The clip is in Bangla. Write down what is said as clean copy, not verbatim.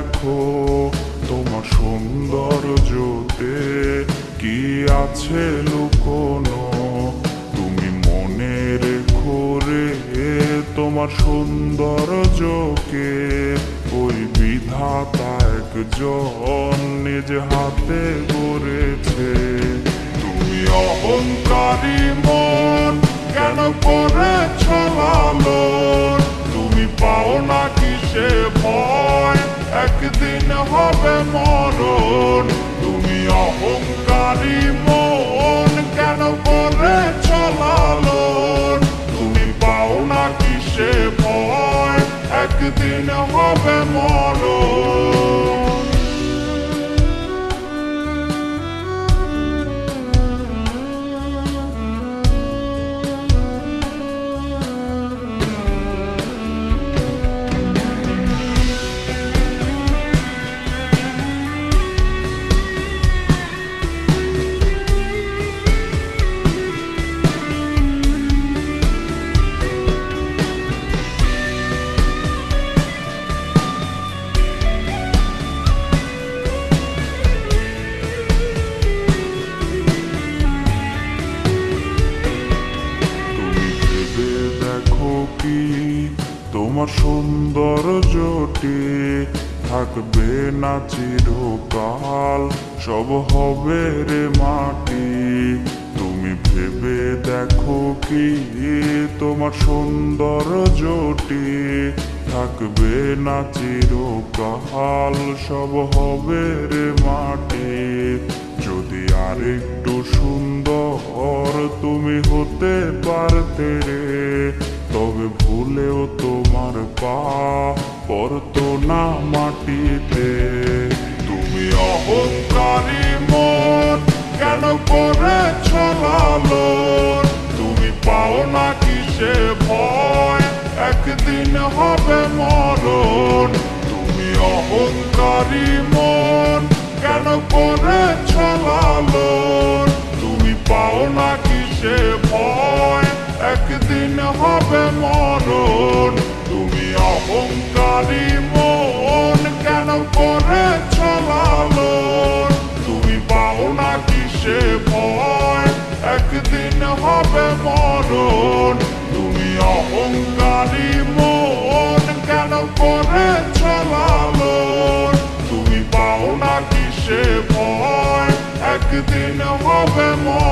দেখো তোমার সৌন্দর্যতে কি আছে লুকোনো। তুমি মনে রেখো রে তোমার সৌন্দর্যকে, ওই বিধাতা একজন নিজ হাতে গড়েছে। তুমি অহংকারী মন কেন করেছ লালন, তুমি পাও না কিসে ভয় একদিন হবে মরণ। তুমি অহংকারী মন কেন করেছ লালন, তুমি পাও না কিসে ভয় একদিন হবে মরণ। তোমার সৌন্দর্যটি থাকবে না চিরকাল, সব হবে রে মাটি। তুমি ভেবে দেখো কি তোমার সৌন্দর্যটি থাকবে না চিরকাল, সব হবে রে মাটি। যদি আরেকটু সুন্দর তুমি হতে পারতে রে, তবে ভুলেও তোমার পা পড়তো না মাটিতে। তুমি অহংকারী মন কেন করেছ লালন, তুমি পাও না কিসে ভয় একদিন হবে মরণ। তুমি অহংকারী মন কেন করেছ লালন, তুমি পাও না কিসে ভয় একদিন হবে মরণ। তুমি অহংকারী মন কেন করেছ লালন, তুমি পাও না কিসে ভয় একদিন হবে মরণ। তুমি অহংকারী মন কেন করেছ লালন, তুমি পাও না কিসে ভয় একদিন হবে মরণ।